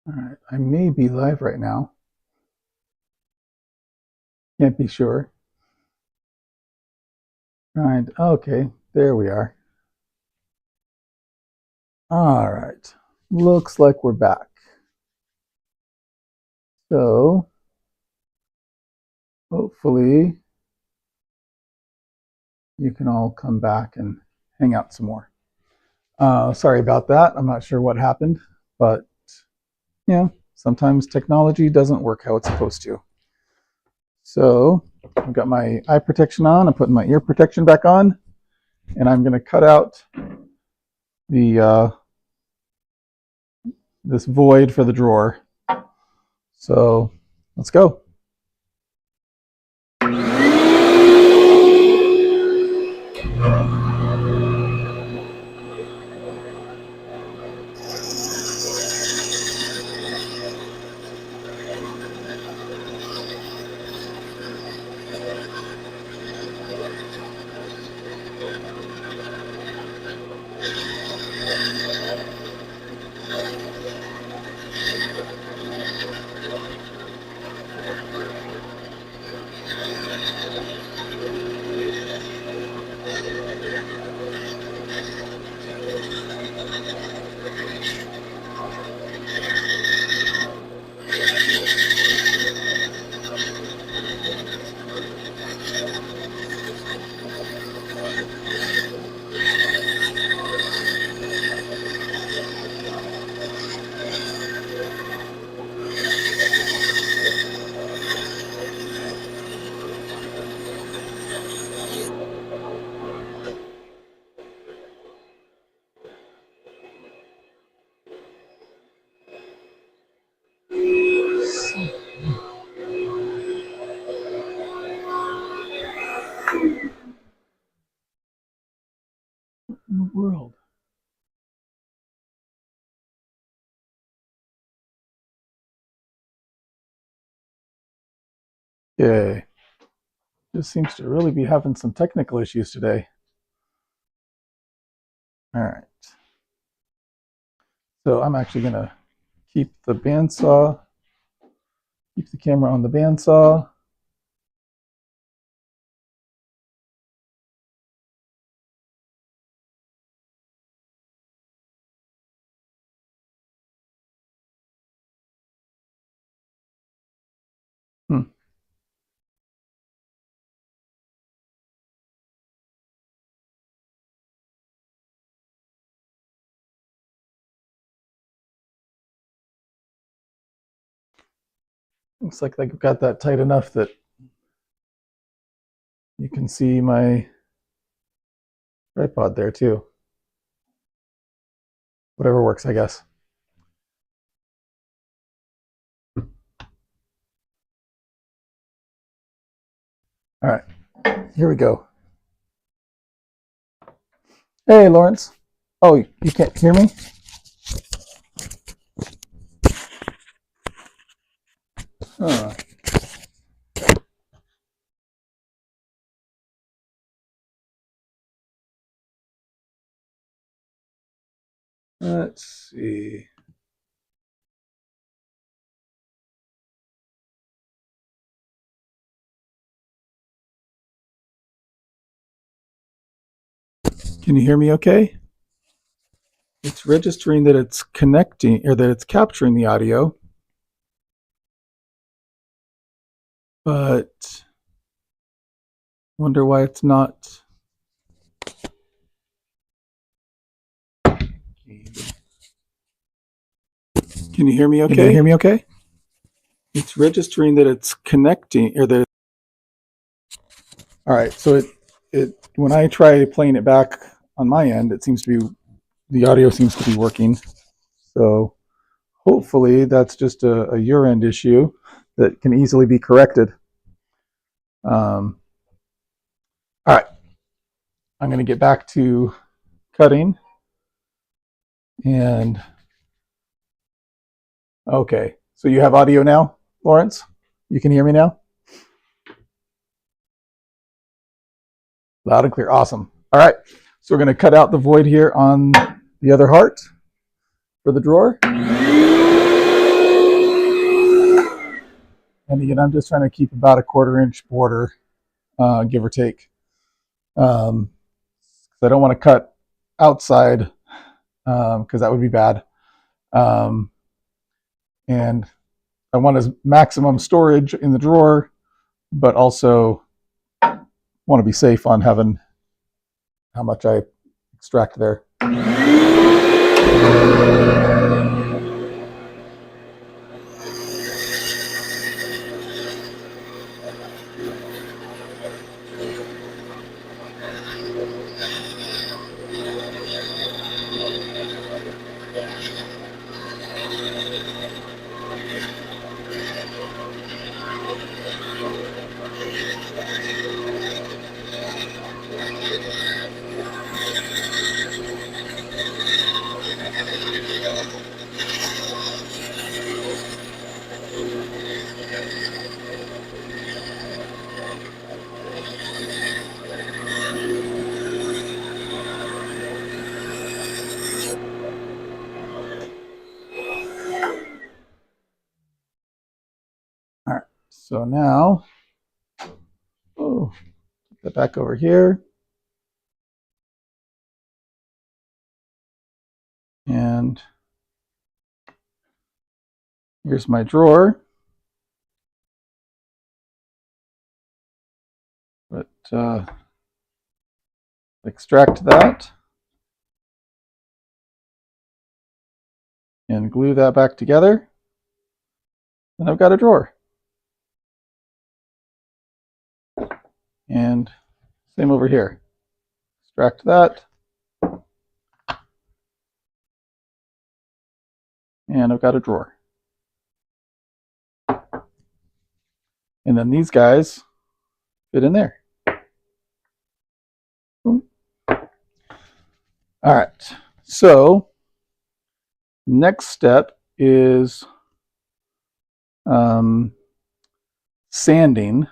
All right, I may be live right now. Can't be sure. Right, okay, there we are. All right, looks like we're back. So, hopefully, you can all come back and hang out some more. Sorry about that. I'm not sure what happened, but yeah, sometimes technology doesn't work how it's supposed to. So, I've got my eye protection on. I'm putting my ear protection back on, and I'm going to cut out the this void for the drawer. So, let's go. In the world. Okay. Just seems to really be having some technical issues today. All right. So I'm actually going to keep the bandsaw, keep the camera on the bandsaw. Hmm. Looks like I've got that tight enough that you can see my tripod there too. Whatever works, I guess. All right, here we go. Hey, Lawrence. Oh, you can't hear me? Huh. Let's see. Can you hear me okay? It's registering that it's connecting or that it's capturing the audio, but wonder why it's not. Can you hear me okay? Can you hear me okay? It's registering that it's connecting or that. All right, so it when I try playing it back on my end, it seems to be the audio seems to be working. So hopefully that's just a your end issue that can easily be corrected. All right, I'm going to get back to cutting. And okay, so you have audio now, Lawrence? You can hear me now? Loud and clear. Awesome. All right, so we're going to cut out the void here on the other heart for the drawer. And again, I'm just trying to keep about a 1/4 inch border, give or take. I don't want to cut outside because that would be bad. And I want as maximum storage in the drawer, but also want to be safe on having how much I extract there. All right, so now, put that back over here. And here's my drawer. But extract that and glue that back together. And I've got a drawer. And same over here. Extract that. And I've got a drawer. And then these guys fit in there. Boom. All right. So next step is sanding.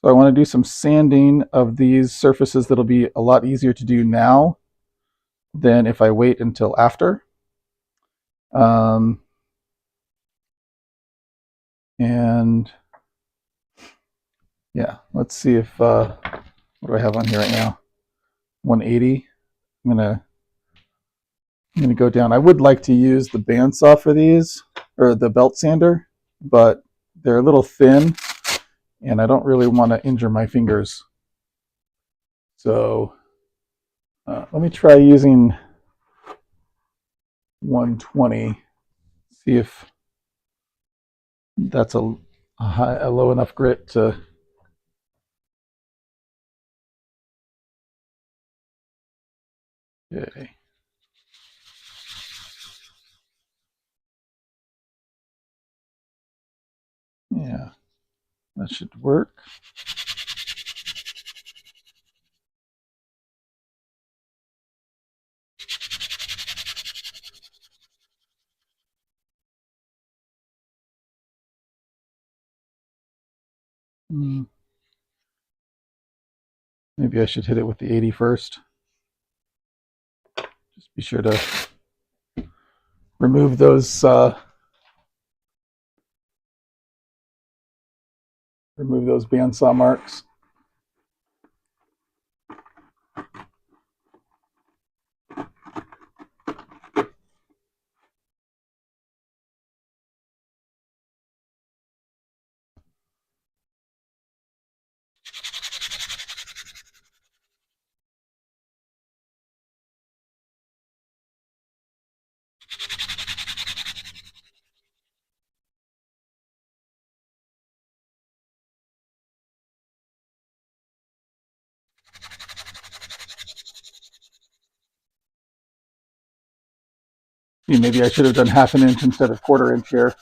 So I want to do some sanding of these surfaces that'll be a lot easier to do now than if I wait until after. And yeah, let's see if, what do I have on here right now? 180. I'm gonna go down. I would like to use the bandsaw for these, or the belt sander, but they're a little thin and I don't really want to injure my fingers. So let me try using 120, see if that's a low enough grit to. Okay. Yeah, that should work. Maybe I should hit it with the 80 first. Just be sure to remove those bandsaw marks. Maybe I should have done 1/2 inch instead of 1/4 inch here.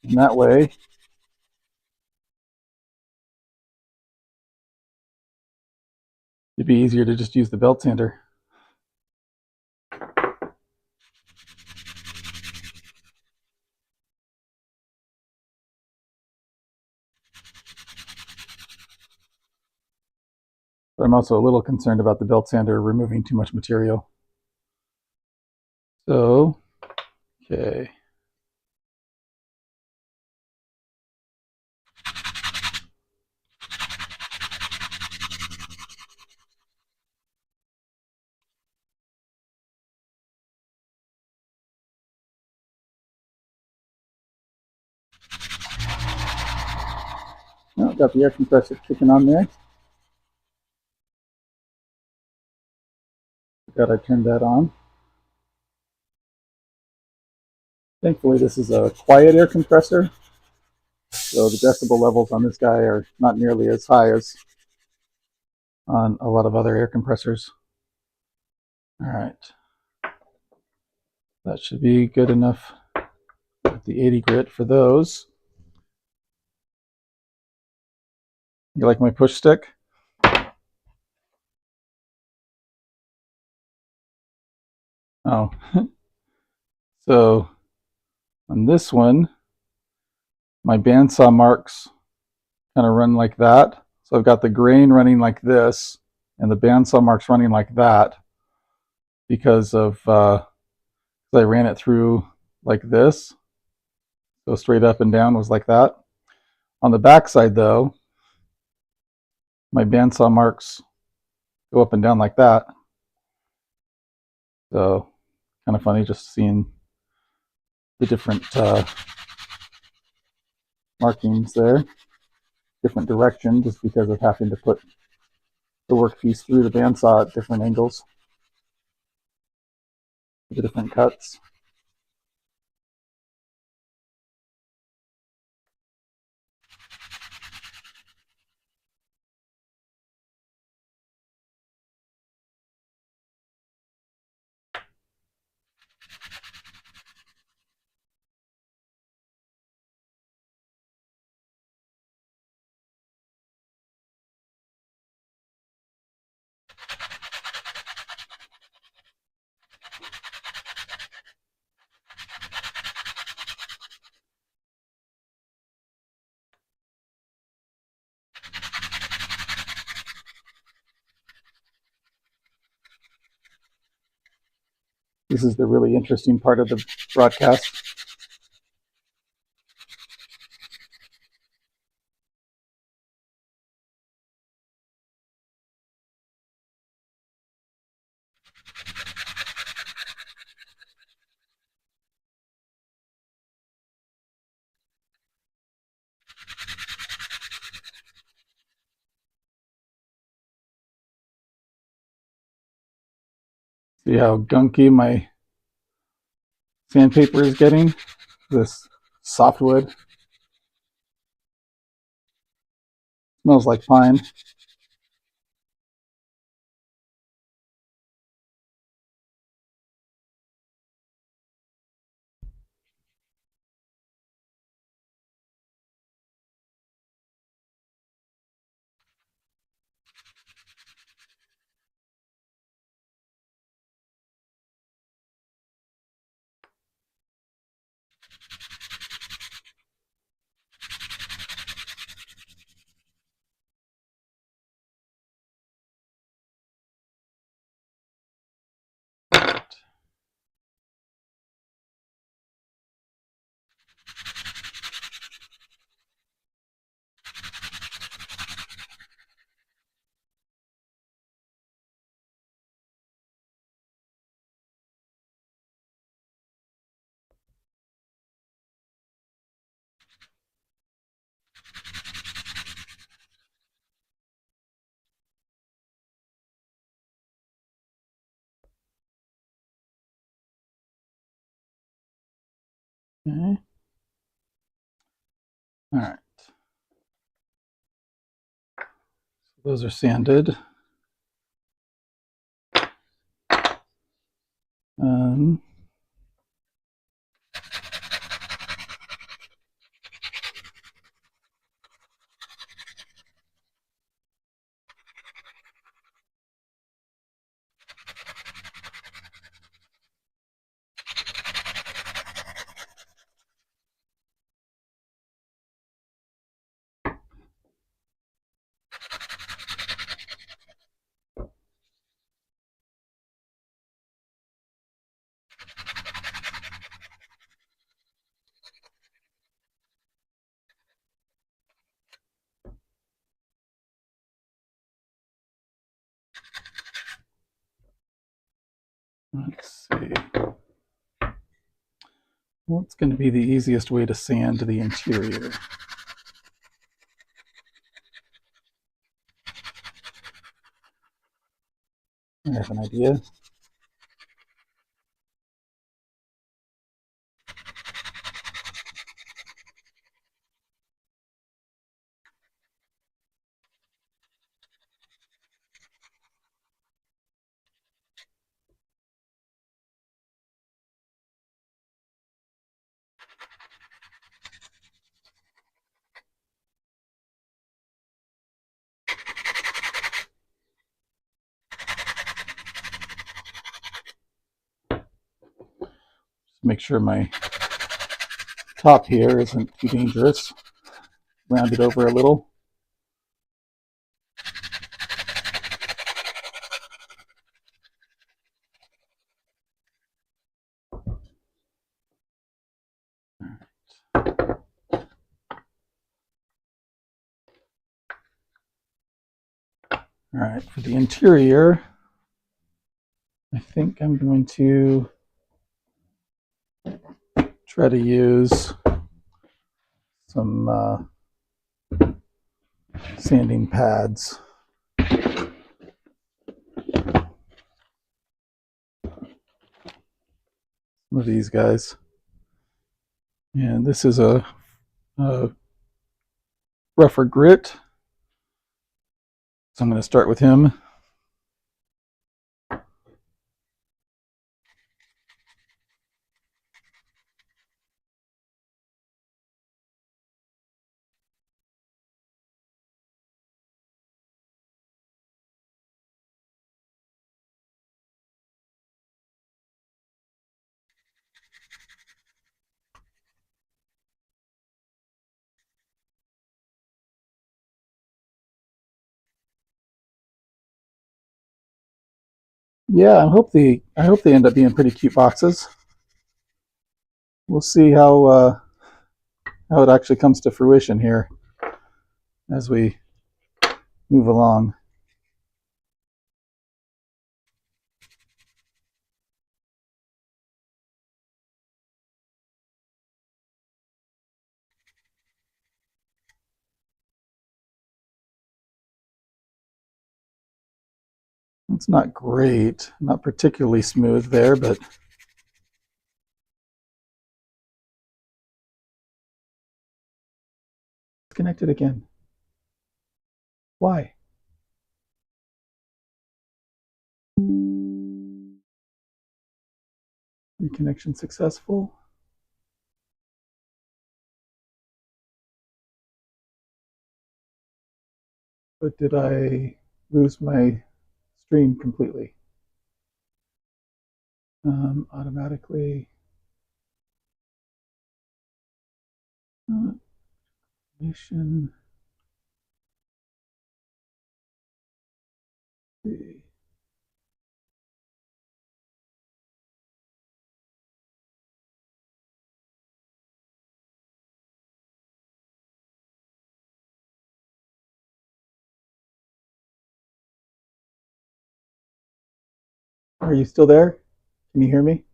And that way, it'd be easier to just use the belt sander. But I'm also a little concerned about the belt sander removing too much material. So, okay. Oh, got the air compressor kicking on there. Forgot I turned that on. Thankfully, this is a quiet air compressor, so the decibel levels on this guy are not nearly as high as on a lot of other air compressors. All right. That should be good enough with the 80 grit for those. You like my push stick? Oh. So on this one, my bandsaw marks kind of run like that. So I've got the grain running like this and the bandsaw marks running like that because of I ran it through like this. So straight up and down was like that. On the back side though, my bandsaw marks go up and down like that. So kind of funny just seeing the different markings there, different direction, just because of having to put the workpiece through the bandsaw at different angles, the different cuts. This is the really interesting part of the broadcast. See how gunky my sandpaper is getting? This softwood. Smells like pine. Okay. All right. Those are sanded. Um, Let's see. What's going to be the easiest way to sand the interior? I have an idea. Make sure my top here isn't too dangerous. Round it over a little. All right, for the interior, I think I'm going to try to use some sanding pads. Some of these guys. And this is a rougher grit. So I'm going to start with him. Yeah, I hope they end up being pretty cute boxes. We'll see how it actually comes to fruition here as we move along. It's not great, not particularly smooth there, but connected again. Why? Reconnection successful. But did I lose my stream completely? Automatically. Mission. See. Are you still there? Can you hear me? It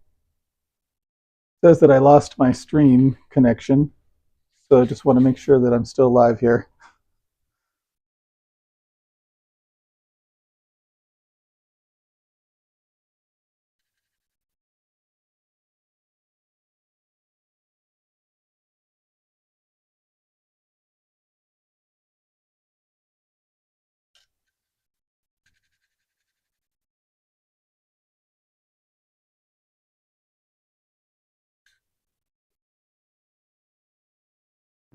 says that I lost my stream connection, so I just want to make sure that I'm still live here.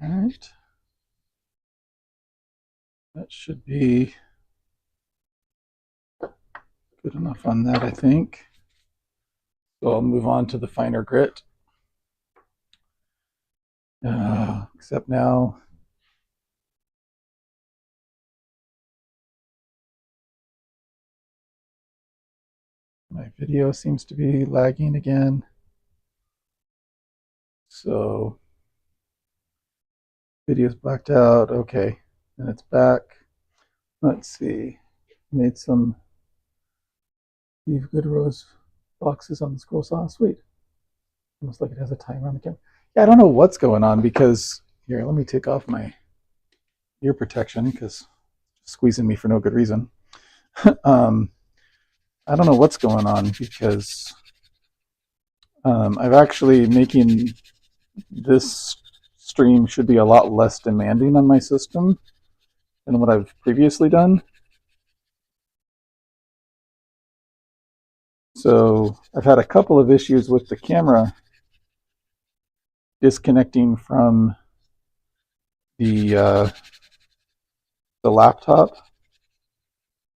All right. That should be good enough on that, I think. So I'll move on to the finer grit. Except now, my video seems to be lagging again. So video's blacked out. Okay, and it's back. Let's see. Made some Steve Goodrose boxes on the scroll saw. Sweet. Almost like it has a timer on the camera. Yeah, I don't know what's going on because here, let me take off my ear protection because it's squeezing me for no good reason. I don't know what's going on because I've actually making this stream should be a lot less demanding on my system than what I've previously done. So I've had a couple of issues with the camera disconnecting from the laptop,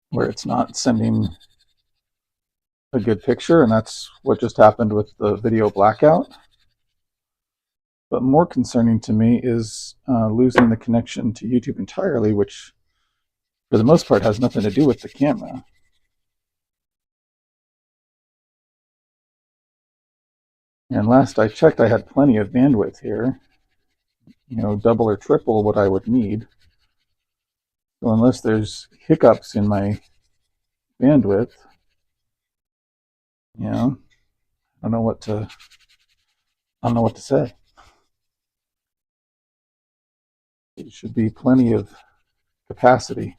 where it's not sending a good picture, and that's what just happened with the video blackout. But more concerning to me is losing the connection to YouTube entirely, which for the most part has nothing to do with the camera. And last I checked, I had plenty of bandwidth here, you know, double or triple what I would need. So unless there's hiccups in my bandwidth, you know, I don't know what to say. It should be plenty of capacity.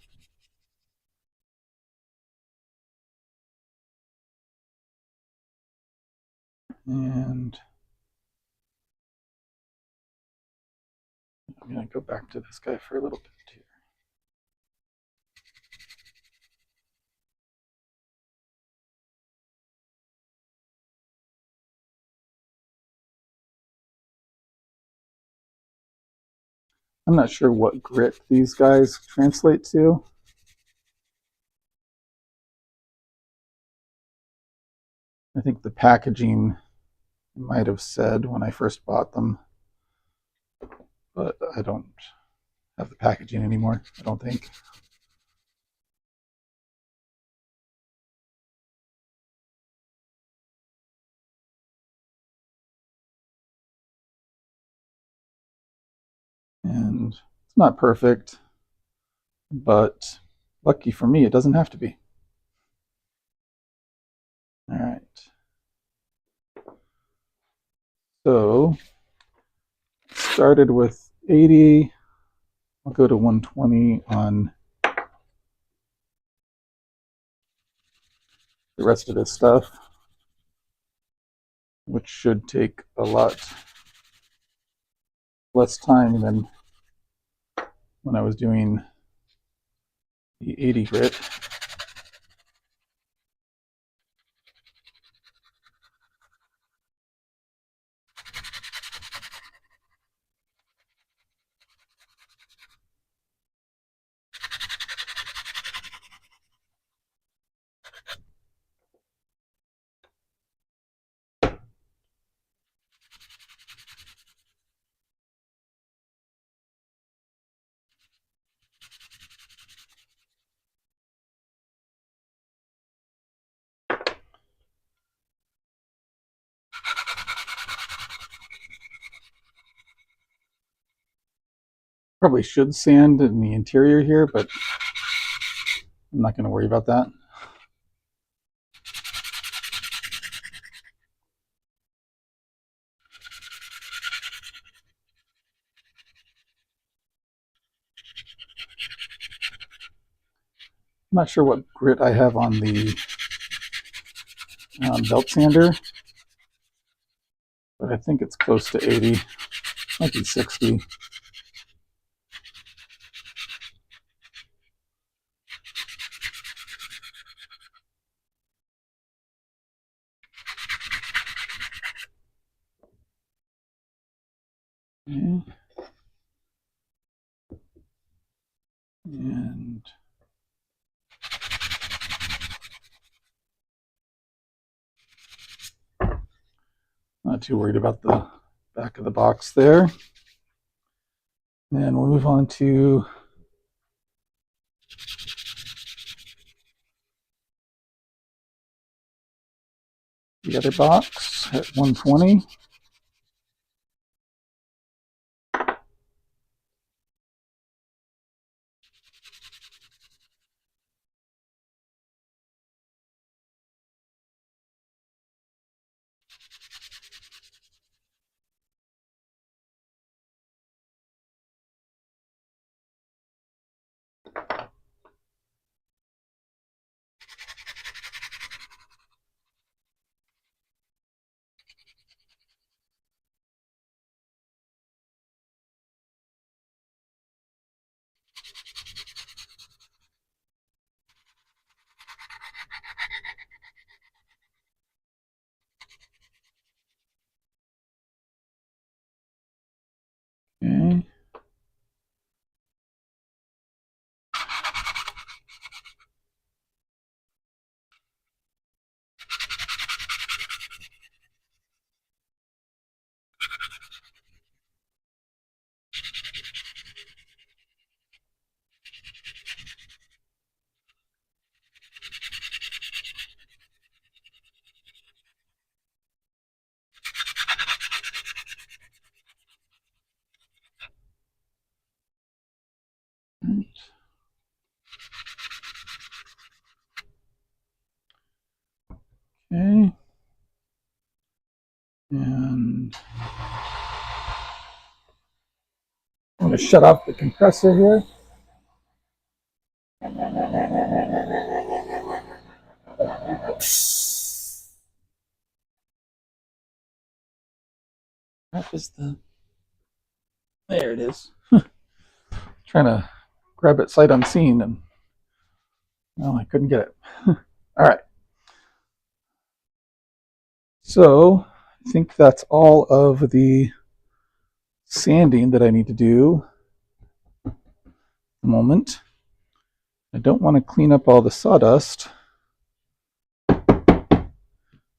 And I'm going to go back to this guy for a little bit here. I'm not sure what grit these guys translate to. I think the packaging might have said when I first bought them, but I don't have the packaging anymore, I don't think. And it's not perfect, but lucky for me, it doesn't have to be. All right. So started with 80. I'll go to 120 on the rest of this stuff, which should take a lot less time than when I was doing the 80 grit. Probably should sand in the interior here, but I'm not going to worry about that. I'm not sure what grit I have on the belt sander, but I think it's close to 80, might be 60. Okay. And not too worried about the back of the box there. And we'll move on to the other box at 120. Okay. And I'm going to shut off the compressor here. That is the. There it is. Trying to grab it sight unseen, and well, I couldn't get it. All right. So I think that's all of the sanding that I need to do at the moment. I don't want to clean up all the sawdust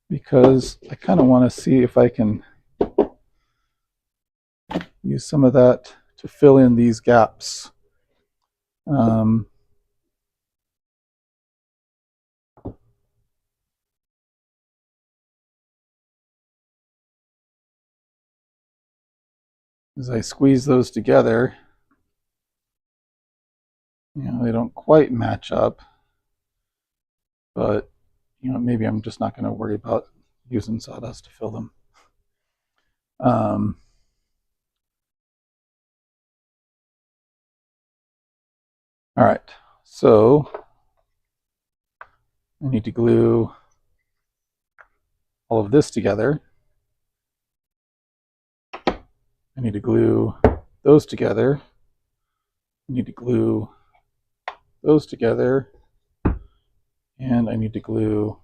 because I kind of want to see if I can use some of that to fill in these gaps. As I squeeze those together, they don't quite match up, but maybe I'm just not going to worry about using sawdust to fill them. All right, so I need to glue all of this together. I need to glue those together. I need to glue those together. And I need to glue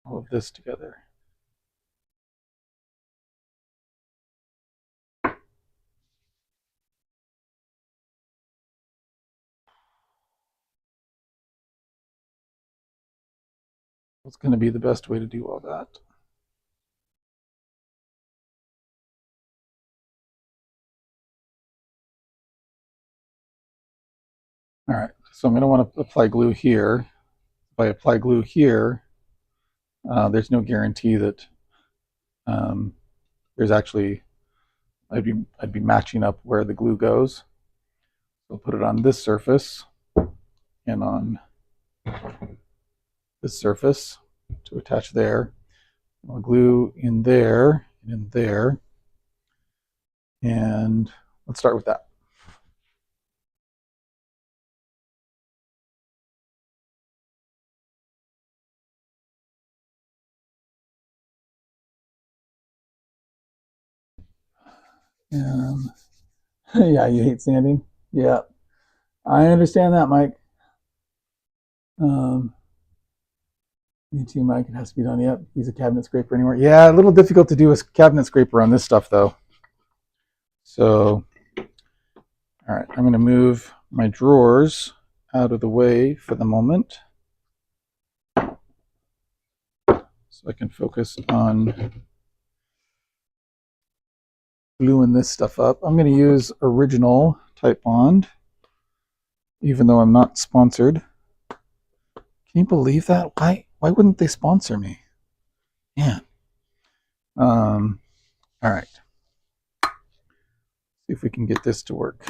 all of this together. What's going to be the best way to do all that? All right, so I'm going to want to apply glue here. If I apply glue here, there's no guarantee that there's actually, I'd be matching up where the glue goes. So I'll put it on this surface and on this surface to attach there. I'll glue in there and in there. And let's start with that. Yeah, you hate sanding? Yeah, I understand that, Mike. Me too, Mike. It has to be done. Yep, use a cabinet scraper anymore. Yeah, a little difficult to do a cabinet scraper on this stuff, though. So, all right, I'm going to move my drawers out of the way for the moment so I can focus on gluing this stuff up. I'm going to use Original Type Bond, even though I'm not sponsored. Can you believe that? Why wouldn't they sponsor me? Yeah. All right. See if we can get this to work.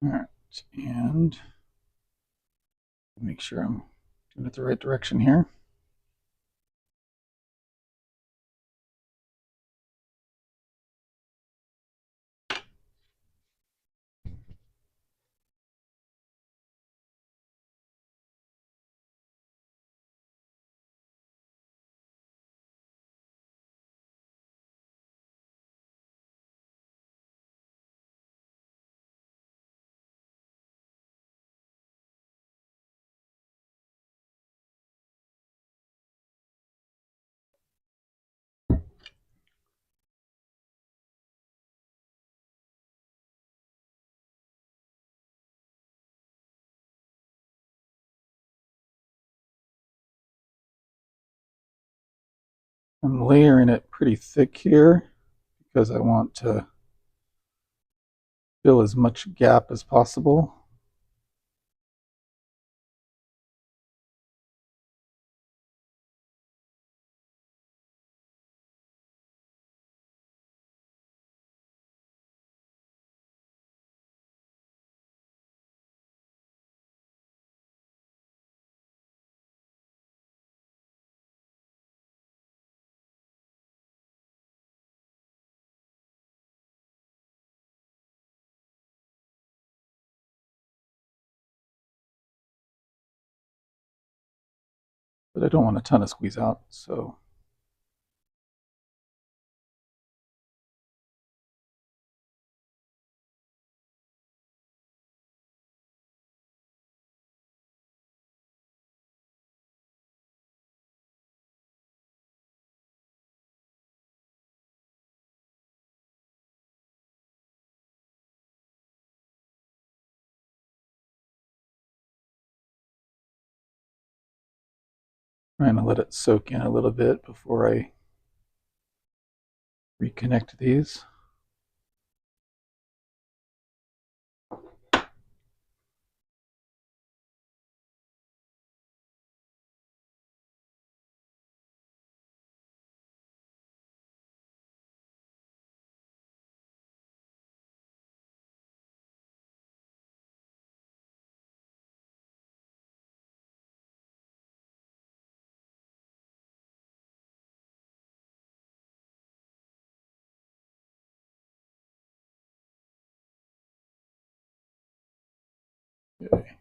All right, and make sure I'm doing it the right direction here. I'm layering it pretty thick here because I want to fill as much gap as possible. But I don't want a ton of squeeze out, so trying to let it soak in a little bit before I reconnect these. Okay.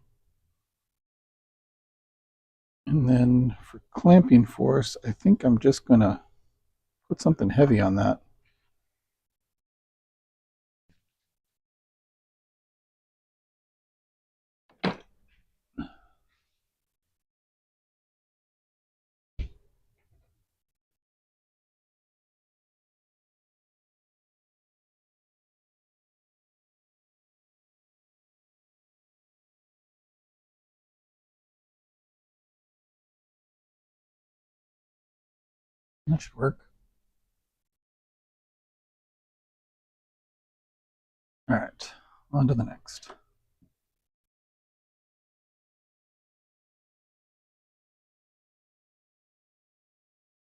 And then for clamping force, I think I'm just going to put something heavy on that. That should work. All right, on to the next.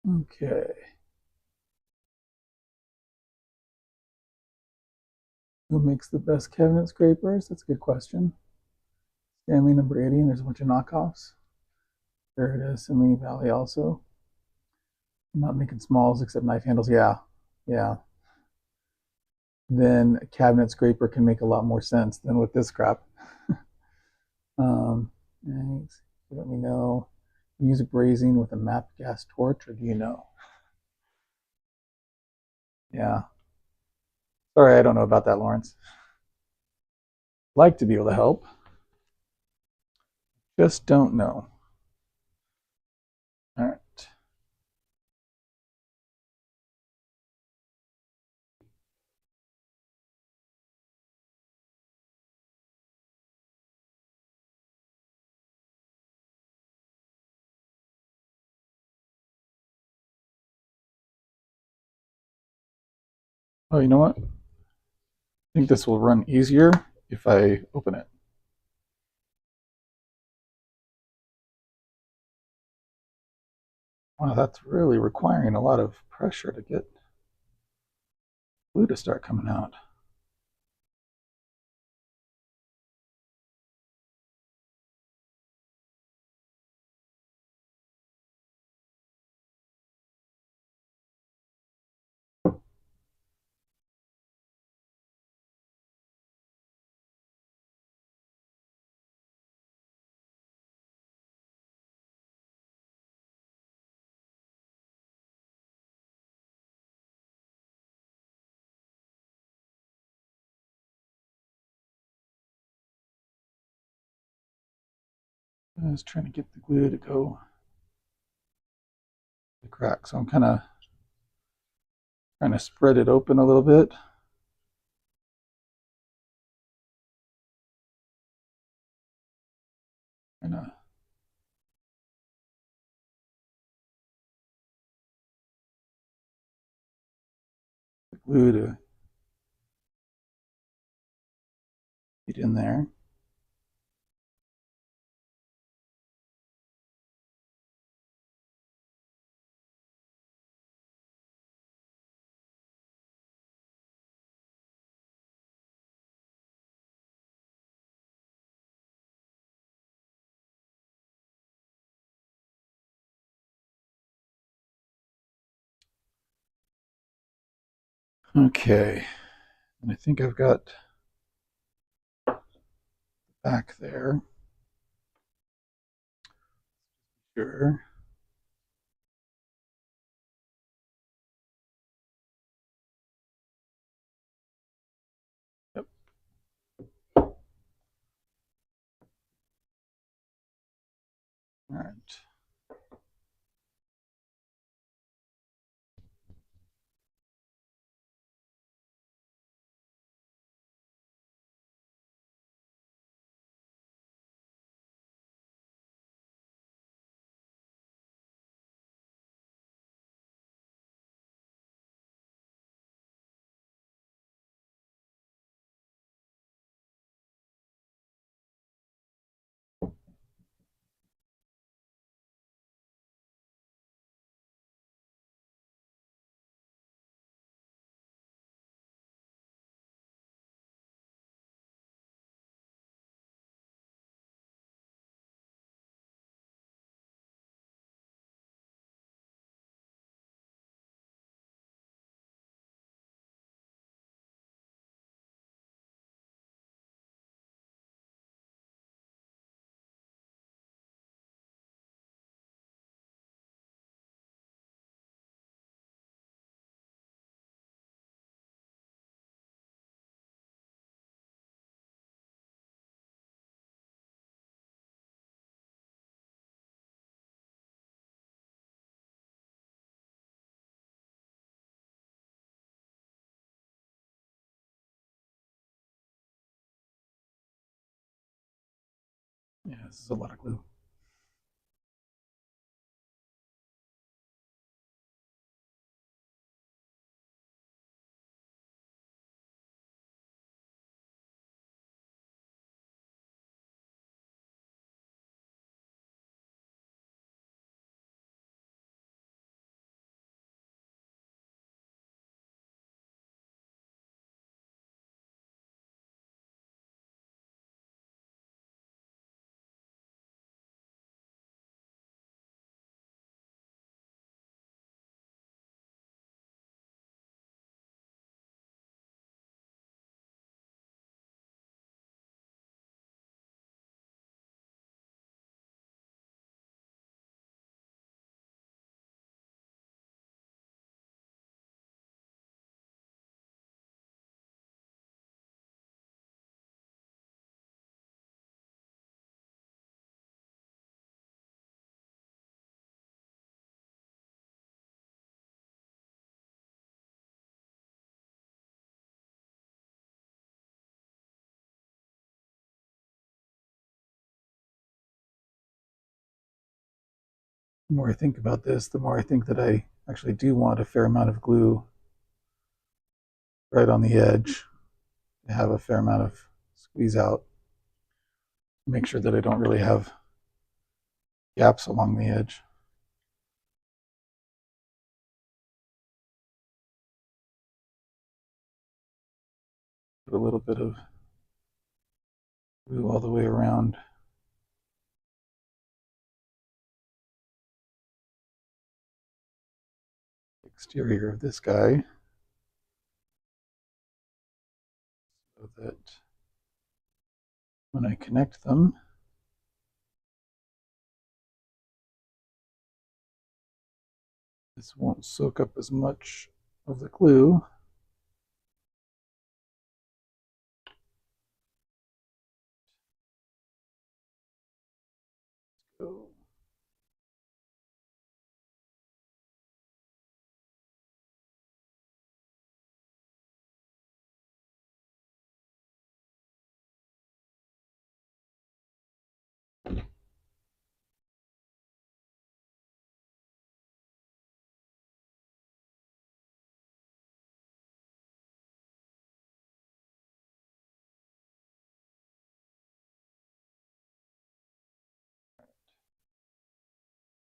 Okay. Who makes the best cabinet scrapers? That's a good question. Stanley number 80, and there's a bunch of knockoffs. There it is, Stanley Valley also. I'm not making smalls except knife handles. Yeah, yeah. Then a cabinet scraper can make a lot more sense than with this crap. Thanks. Let me know. Use brazing with a MAP gas torch, or do you know? Yeah. Sorry, I don't know about that, Lawrence. Like to be able to help. Just don't know. All right. Oh, you know what? I think this will run easier if I open it. Wow, that's really requiring a lot of pressure to get glue to start coming out. I was trying to get the glue to go the crack, so I'm kind of trying to spread it open a little bit. Trying to glue to get in there. Okay, and I think I've got back there. Sure. Yep. All right. Yeah, this is a lot of glue. The more I think about this, the more I think that I actually do want a fair amount of glue right on the edge to have a fair amount of squeeze out. Make sure that I don't really have gaps along the edge. Put a little bit of glue all the way around. The exterior of this guy so that when I connect them, this won't soak up as much of the glue. go.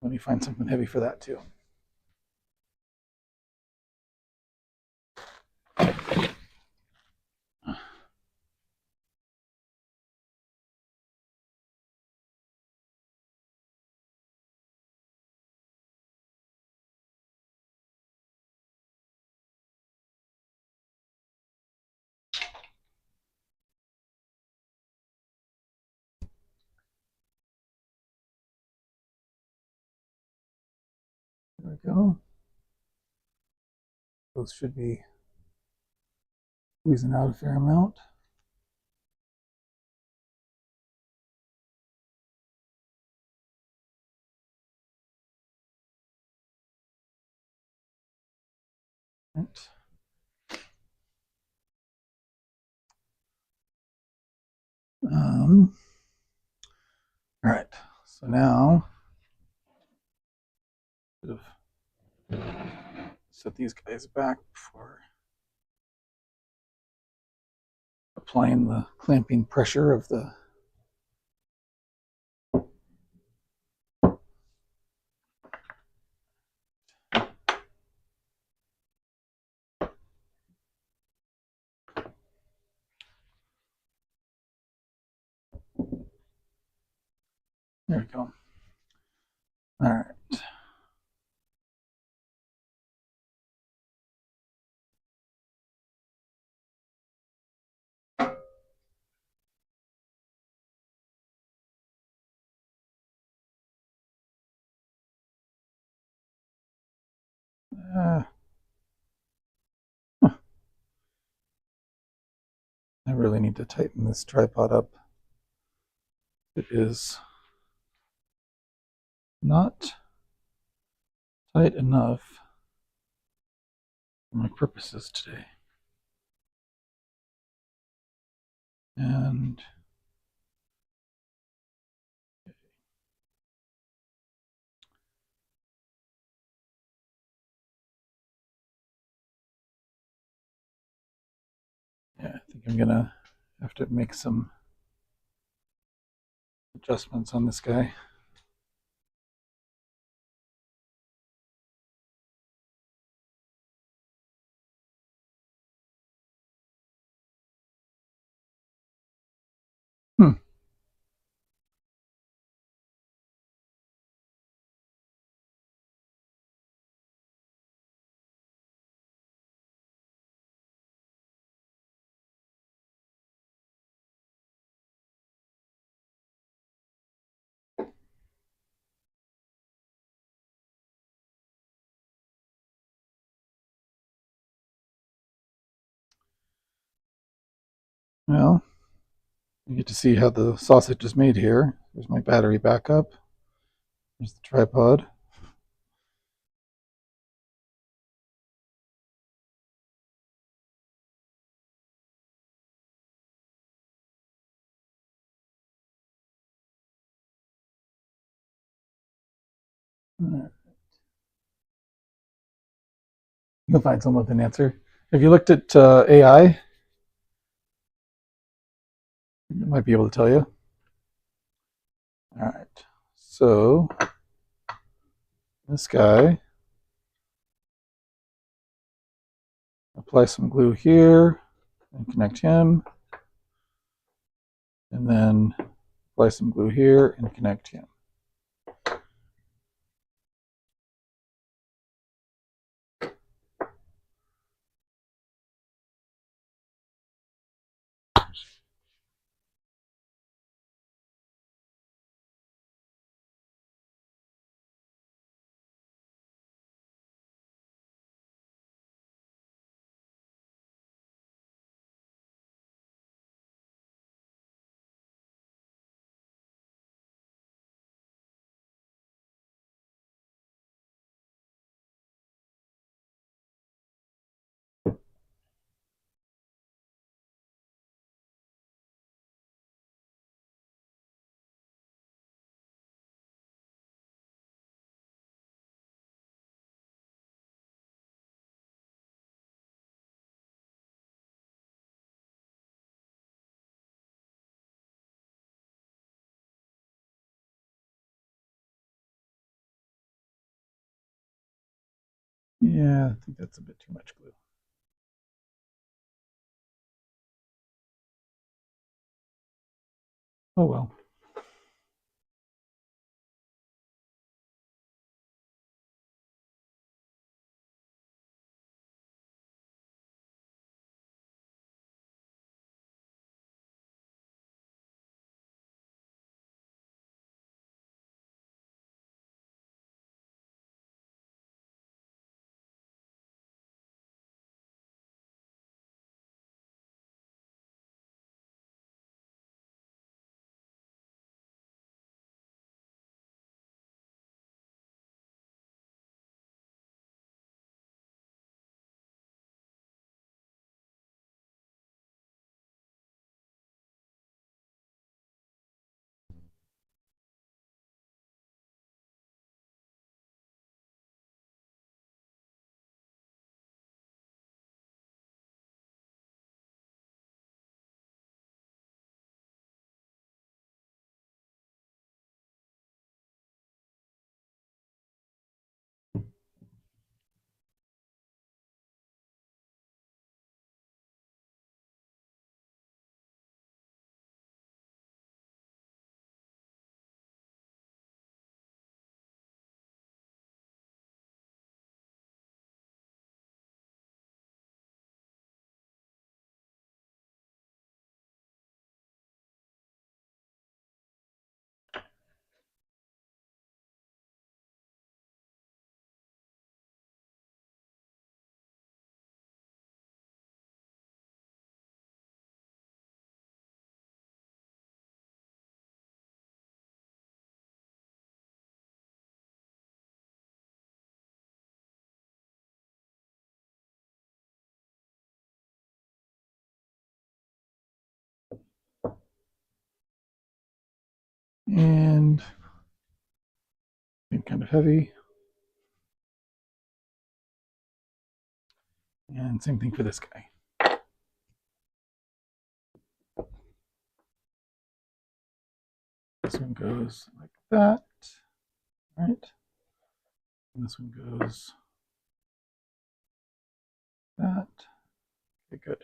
Let me find something heavy for that too. There we go. Those should be squeezing out a fair amount. Right. All right, so now set these guys back before applying the clamping pressure of the there we go. All right. I really need to tighten this tripod up. It is not tight enough for my purposes today. And yeah, I think I'm gonna have to make some adjustments on this guy. Well, you get to see how the sausage is made here. There's my battery backup. There's the tripod. You'll find some with an answer. If you looked at AI, it might be able to tell you. All right, so this guy, apply some glue here and connect him, and then apply some glue here and connect him. Yeah, I think that's a bit too much glue. Oh well. And kind of heavy. And same thing for this guy. This one goes like that, right? And this one goes that. Okay, good.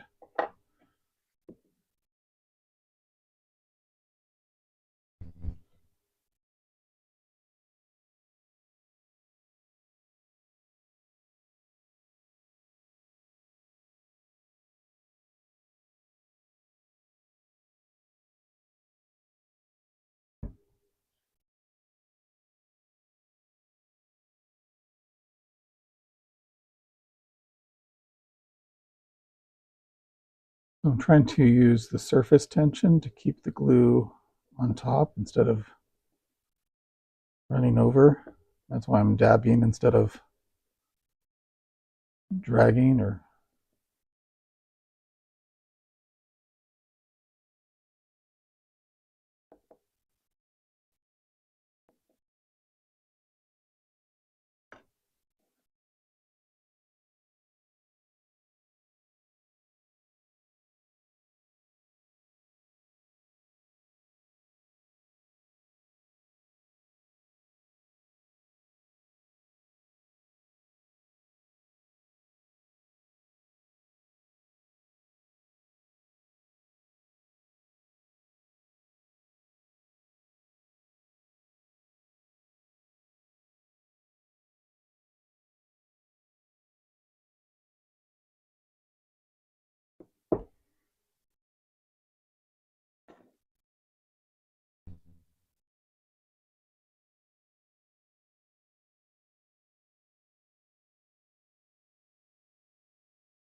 So I'm trying to use the surface tension to keep the glue on top instead of running over. That's why I'm dabbing instead of dragging or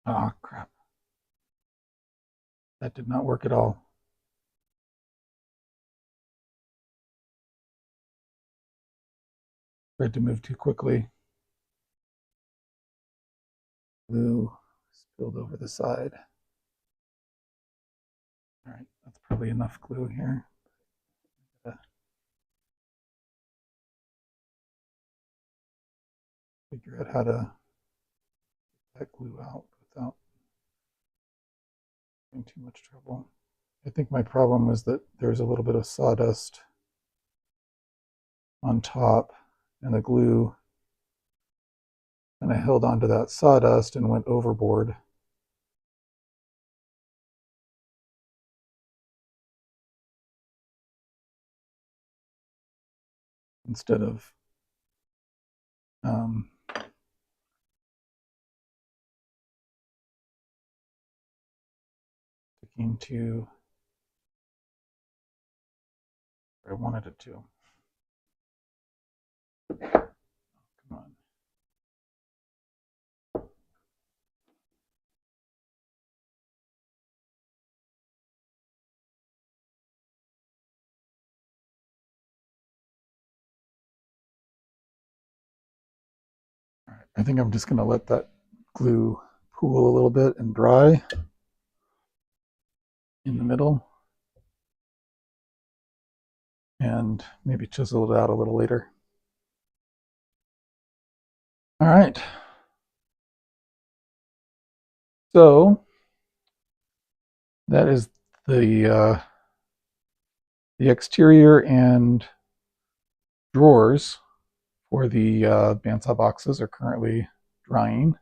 ah, crap. That did not work at all. Tried to move too quickly. Glue spilled over the side. All right, that's probably enough glue here. Figure out how to get that glue out without having too much trouble. I think my problem was that there's a little bit of sawdust on top and the glue And I held onto that sawdust and went overboard. Instead of sticking to where I wanted it to. Come on. All right, I think I'm just going to let that glue pool a little bit and dry in the middle, and maybe chisel it out a little later. All right. So that is the exterior and drawers for the bandsaw boxes are currently drying.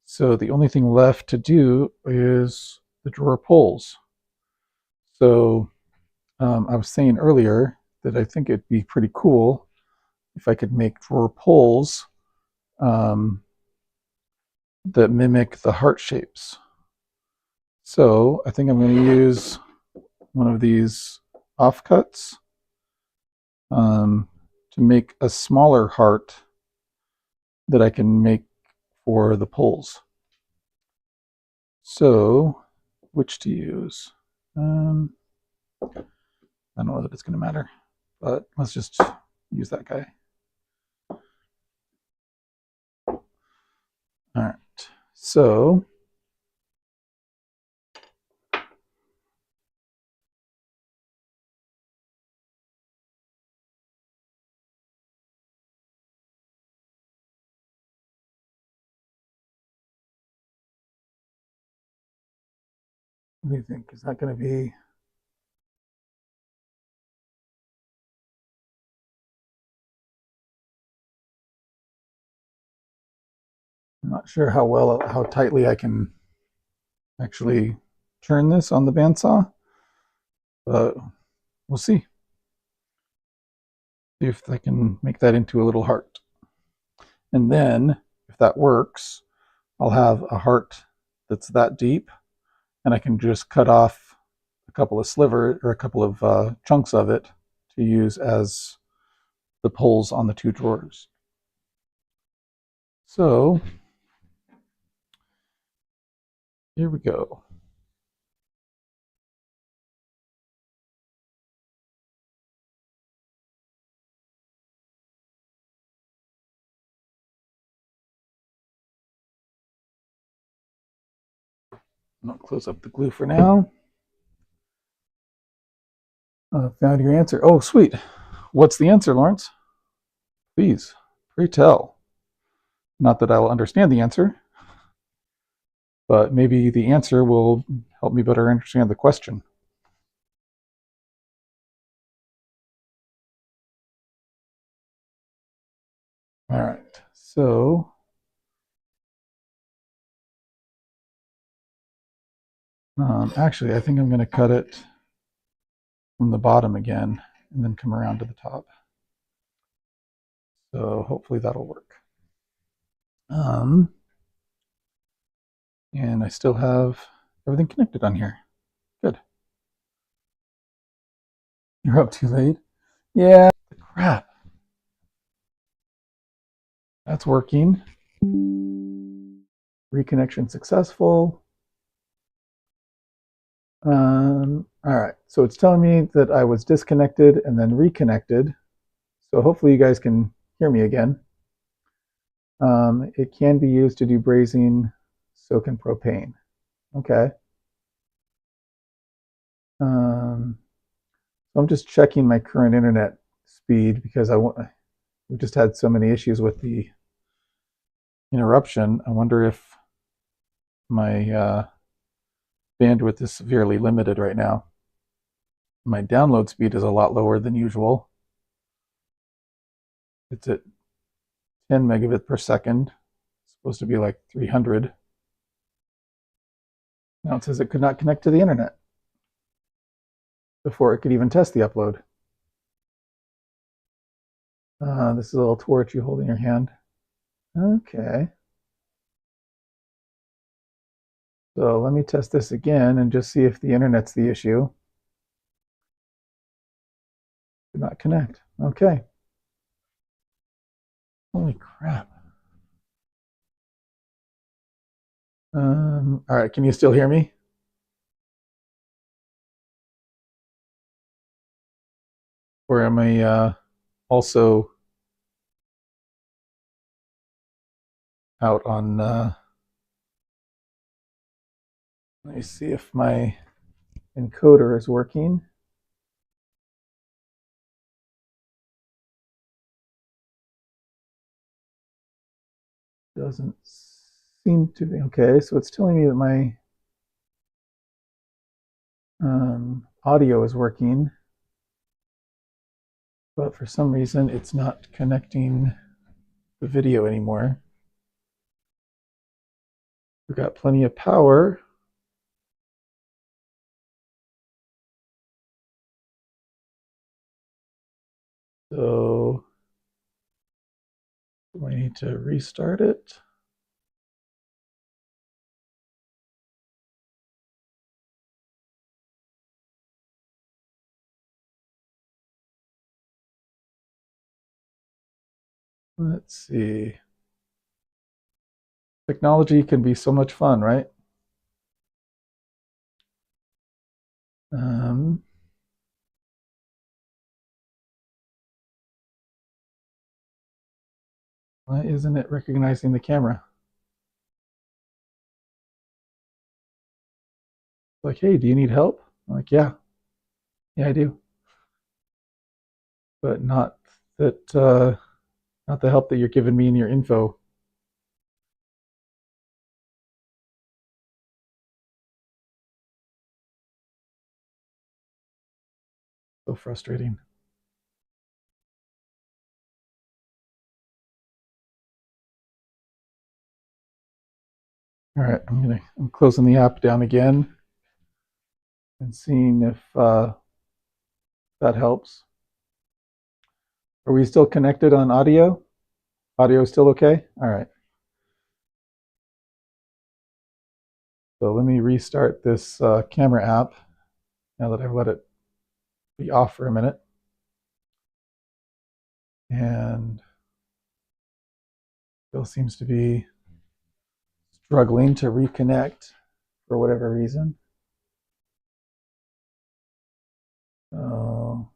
So the only thing left to do is the drawer pulls. So I was saying earlier that I think it'd be pretty cool if I could make drawer pulls that mimic the heart shapes. So I think I'm going to use one of these offcuts to make a smaller heart that I can make for the pulls. So which to use? I don't know that it's going to matter, but let's just use that guy. All right, so what do you think? Is that going to be? I'm not sure how tightly I can actually turn this on the bandsaw, but we'll see. See if I can make that into a little heart. And then, if that works, I'll have a heart that's that deep, and I can just cut off a couple of slivers or a couple of chunks of it to use as the pulls on the two drawers. So here we go. I'll close up the glue for now. Found your answer. Oh, sweet. What's the answer, Lawrence? Please, pray tell. Not that I'll understand the answer, but maybe the answer will help me better understand the question. All right, so actually, I think I'm going to cut it from the bottom again and then come around to the top. So hopefully that'll work. And I still have everything connected on here. Good. You're up too late. Yeah, crap. That's working. Reconnection successful. All right, so it's telling me that I was disconnected and then reconnected. So hopefully you guys can hear me again. It can be used to do brazing, so can propane. Okay. So I'm just checking my current internet speed because we just had so many issues with the interruption. I wonder if my bandwidth is severely limited right now. My download speed is a lot lower than usual. It's at 10 megabit per second, supposed to be like 300. Now it says it could not connect to the internet before it could even test the upload. This is a little torch you hold in your hand. Okay. So let me test this again and just see if the internet's the issue. Did not connect. Okay. Holy crap. All right, can you still hear me? Or am I also out on... let me see if my encoder is working. Doesn't seem to be. Okay, so it's telling me that my audio is working, but for some reason it's not connecting the video anymore. We've got plenty of power. So do I need to restart it? Let's see. Technology can be so much fun, right? Why isn't it recognizing the camera? Like, hey, do you need help? I'm like, yeah, I do, but not that, not the help that you're giving me in your info. So frustrating. All right, I'm closing the app down again and seeing if that helps. Are we still connected on audio? Audio is still okay? All right. So let me restart this camera app now that I've let it be off for a minute. And still seems to be struggling to reconnect for whatever reason. Oh,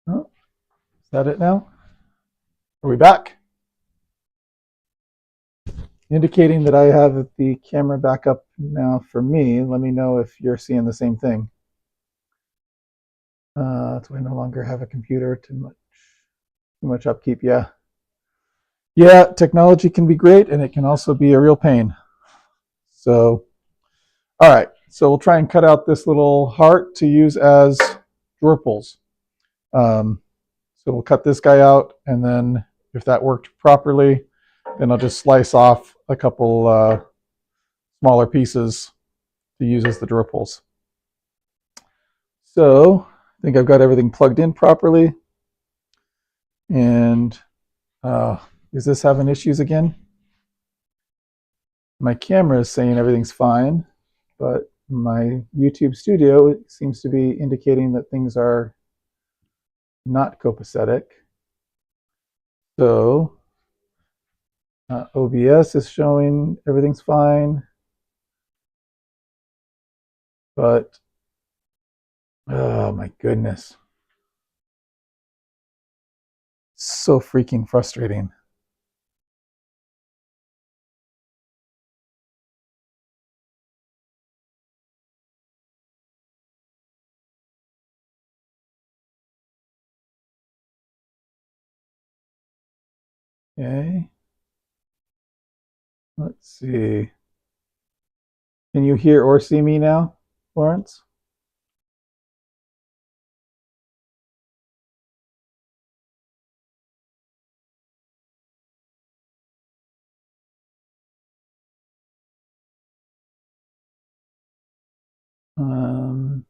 is that it now? Are we back? Indicating that I have the camera back up now for me. Let me know if you're seeing the same thing. So I no longer have a computer. Too much upkeep. Yeah. Technology can be great, and it can also be a real pain. So, all right. So we'll try and cut out this little heart to use as drawer pulls. So we'll cut this guy out, and then if that worked properly, then I'll just slice off a couple smaller pieces to use as the drawer pulls. So I think I've got everything plugged in properly. And is this having issues again? My camera is saying everything's fine, but my YouTube studio seems to be indicating that things are not copacetic. So OBS is showing everything's fine, but oh my goodness, so freaking frustrating. Okay, let's see. Can you hear or see me now, Lawrence? Um,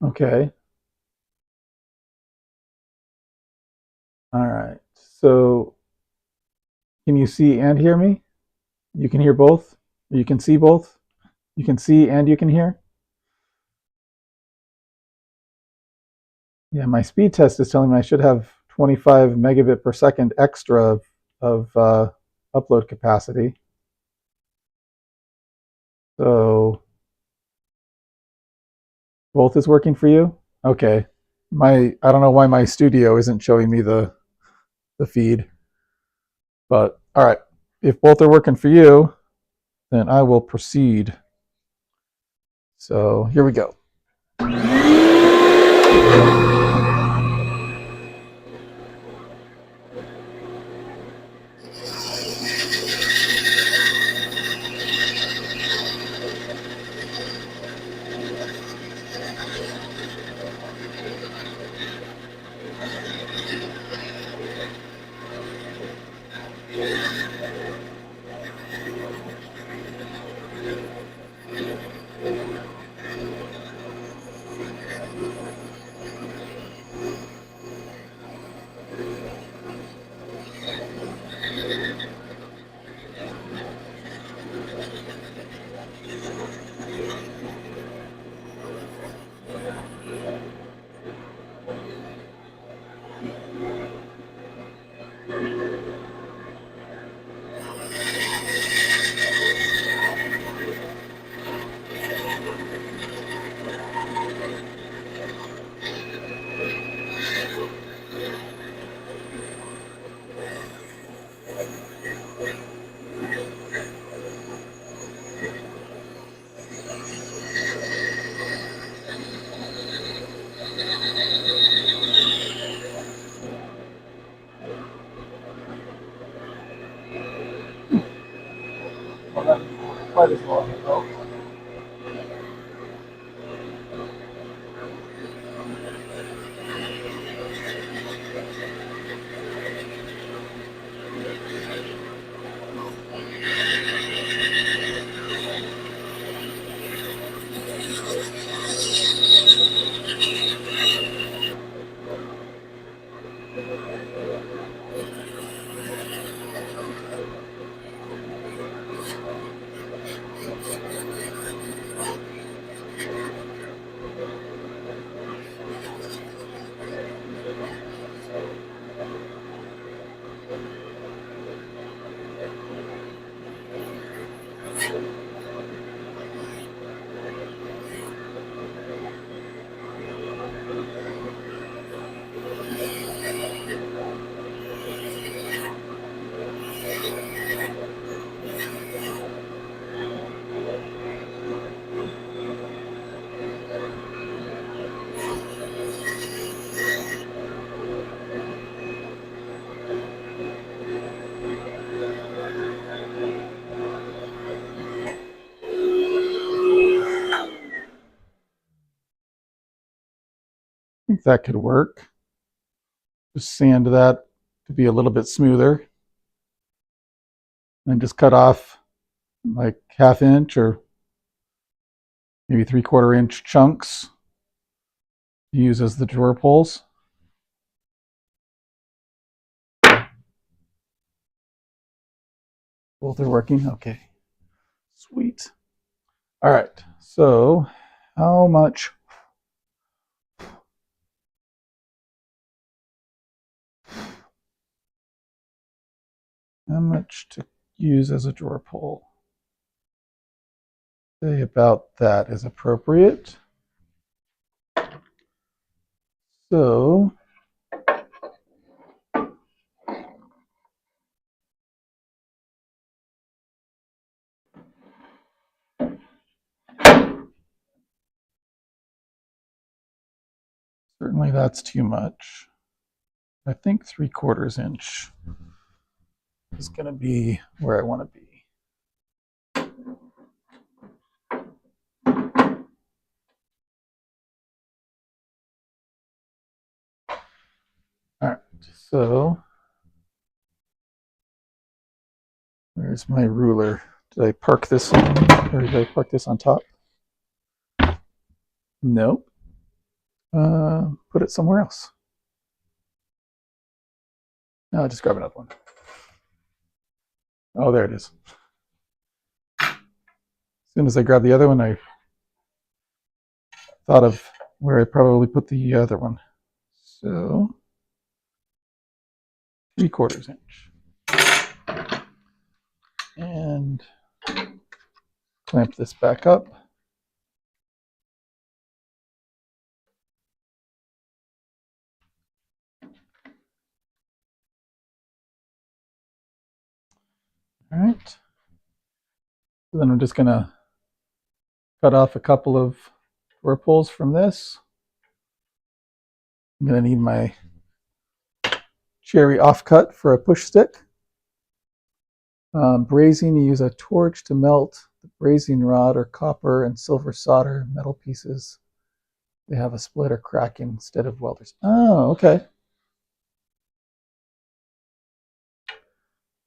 okay. All right. So can you see and hear me? You can hear both? You can see both? You can see and you can hear? Yeah, my speed test is telling me I should have 25 megabit per second extra of upload capacity. So both is working for you? Okay. I don't know why my studio isn't showing me the feed, but all right. If both are working for you, then I will proceed. So here we go. Quite as long ago. I think that could work. Just sand that to be a little bit smoother. And just cut off like ½ inch or maybe 3/4 inch chunks to use as the drawer pulls. Both are working? Okay. Sweet. All right. So how much to use as a drawer pull? Say about that is appropriate. So certainly that's too much. I think 3/4 inch is going to be where I want to be. All right, so Where's my ruler? Did I park this or did I park this on top? Nope. Put it somewhere else. No, I'll just grab another one. Oh, there it is. As soon as I grabbed the other one, I thought of where I probably put the other one. So, 3/4 inch. And clamp this back up. All right. So then I'm just going to cut off a couple of door pulls from this. I'm going to need my cherry offcut for a push stick. Brazing, you use a torch to melt the brazing rod or copper and silver solder metal pieces. They have a split or cracking instead of welders. Oh, okay.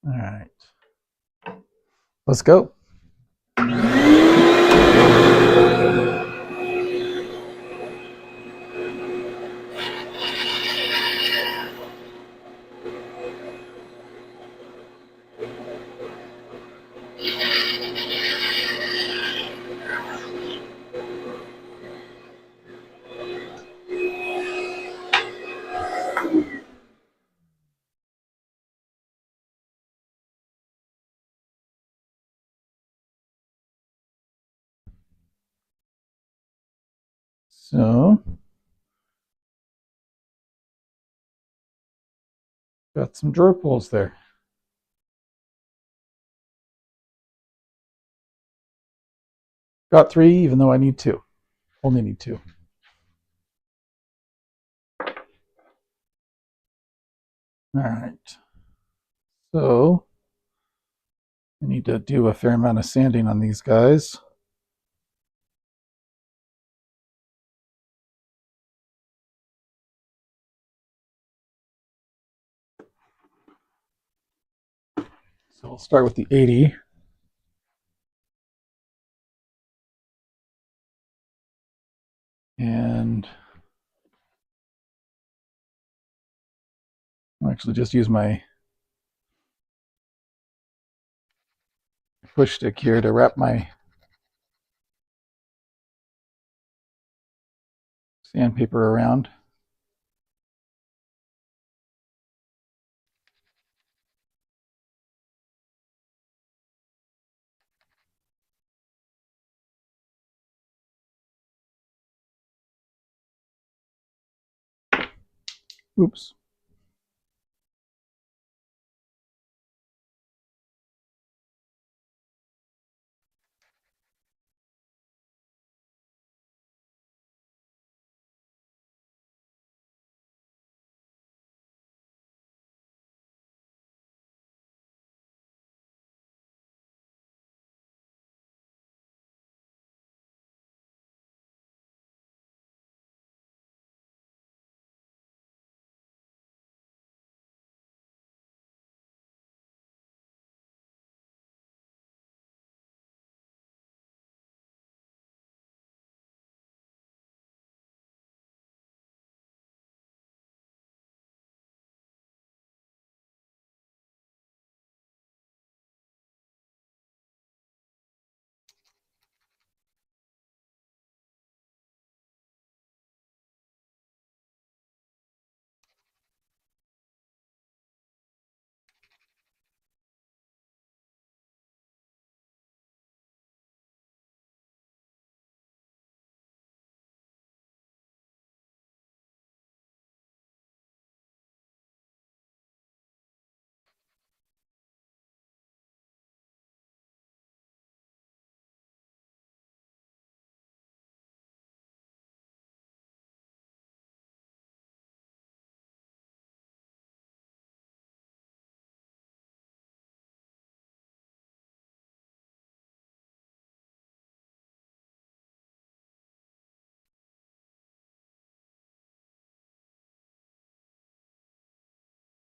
All right. Let's go. So, got some drawer pulls there. Got 3, even though I need 2. Only need 2. All right. So, I need to do a fair amount of sanding on these guys. So we'll start with the 80. And I'll actually just use my push stick here to wrap my sandpaper around. Oops.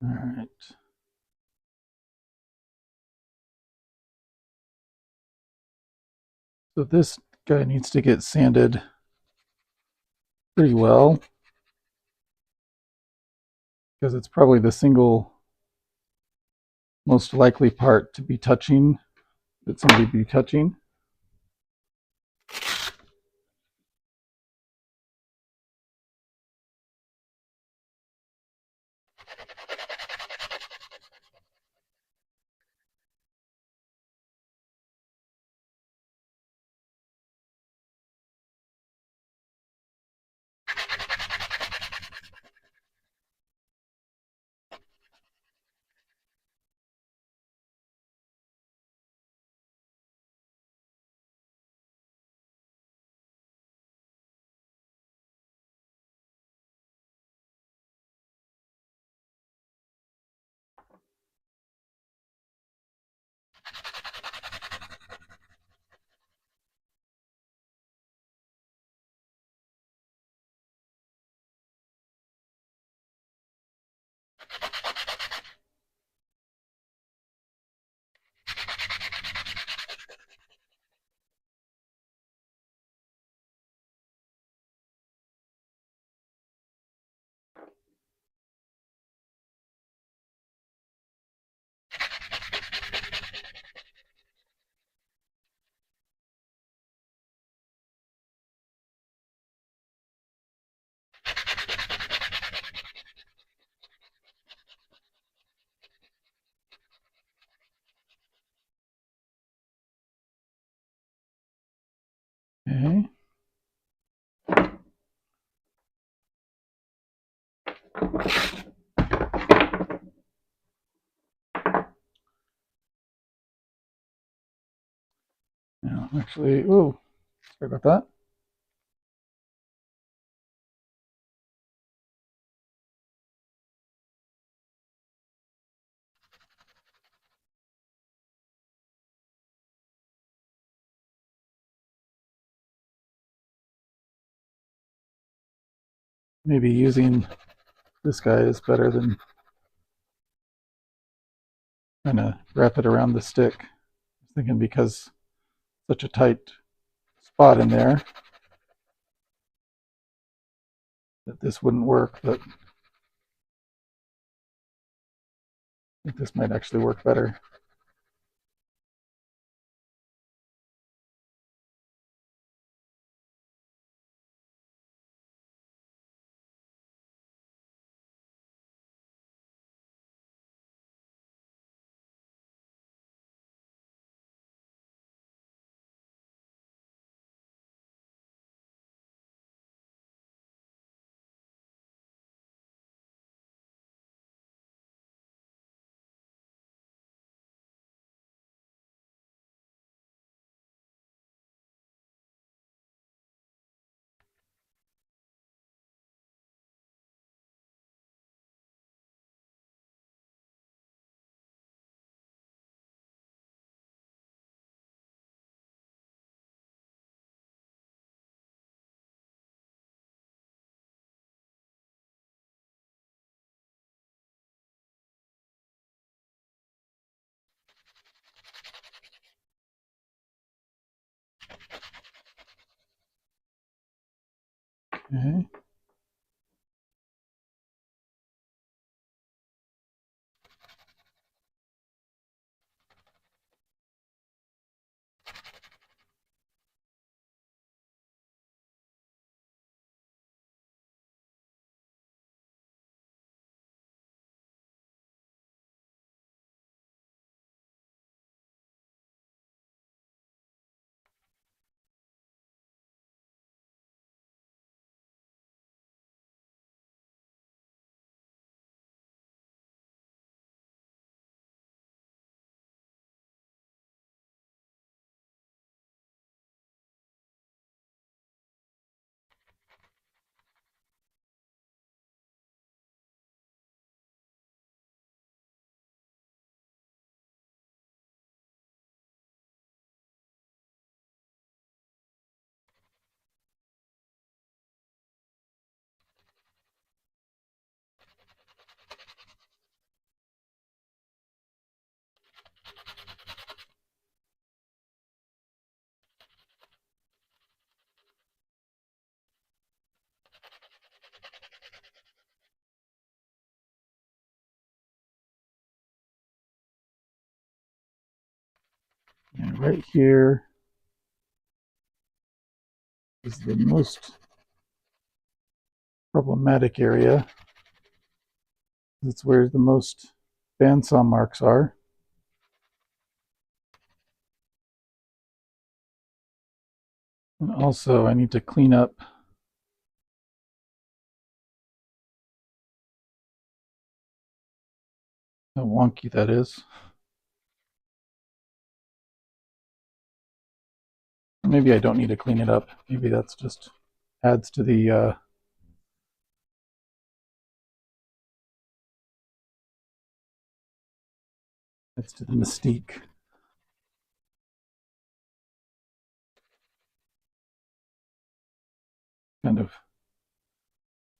All right. So this guy needs to get sanded pretty well because it's probably the single most likely part to be touching, that somebody be touching. Okay. Now, actually, oh, sorry about that. Maybe using this guy is better than trying to wrap it around the stick. I was thinking because such a tight spot in there that this wouldn't work, but I think this might actually work better. Okay. And right here is the most problematic area. That's where the most bandsaw marks are. And also I need to clean up how wonky that is. Maybe I don't need to clean it up. Maybe that's just adds to the mystique. Kind of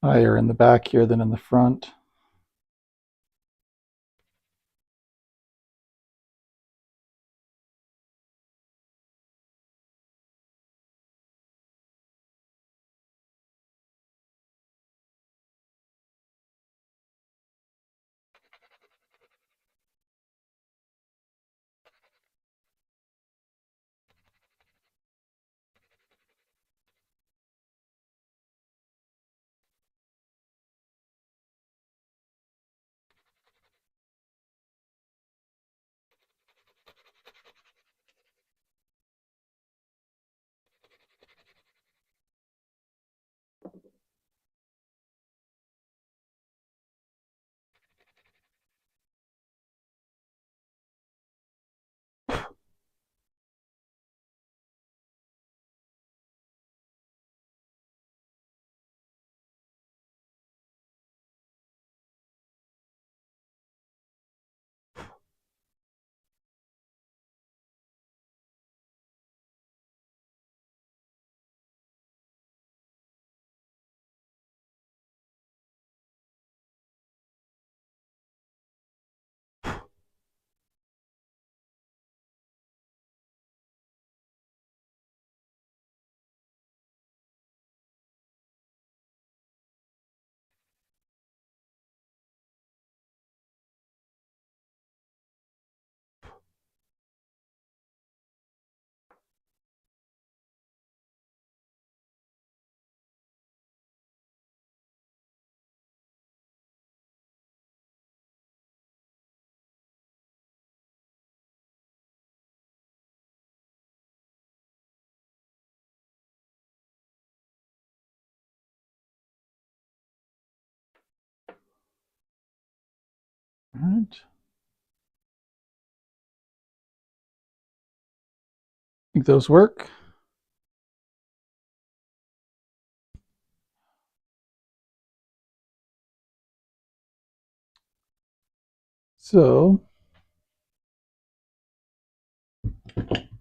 higher in the back here than in the front. All right. Think those work? So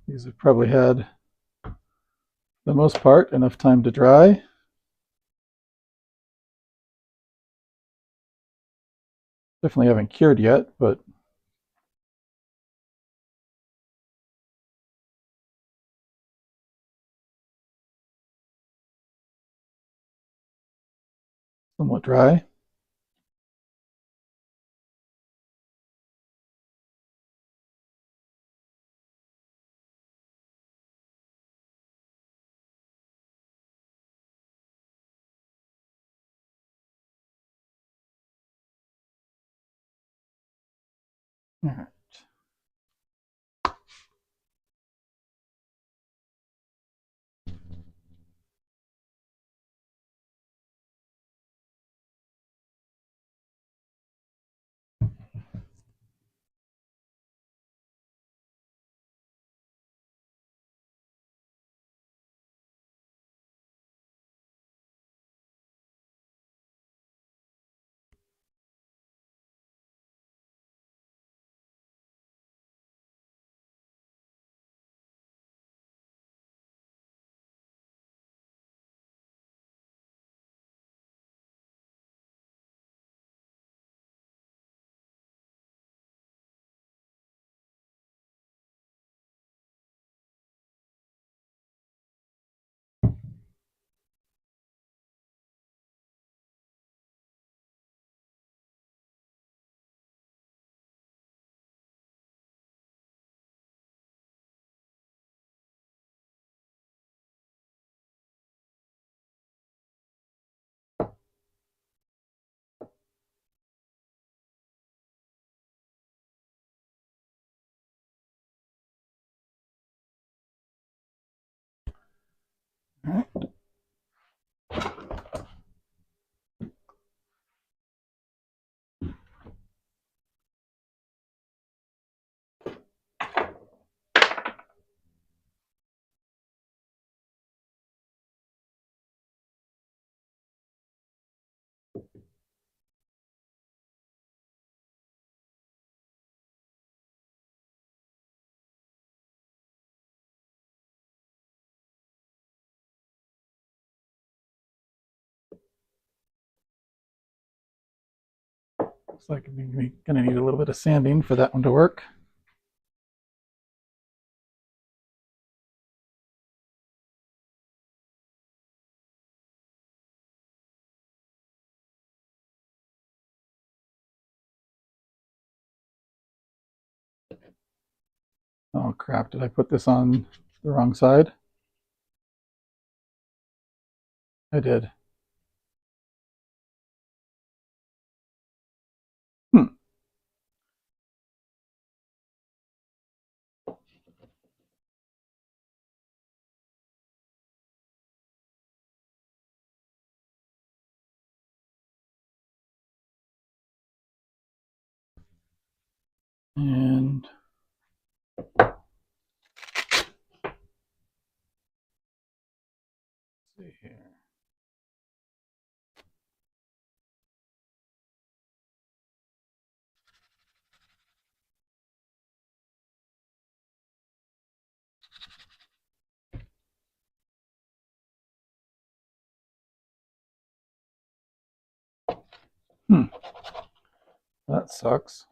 these have probably had, for the most part, enough time to dry. Definitely haven't cured yet, but somewhat dry. All right. All right. Looks like we're going to need a little bit of sanding for that one to work. Oh crap, did I put this on the wrong side? I did. Hmm. And let's see here. Hmm. That sucks.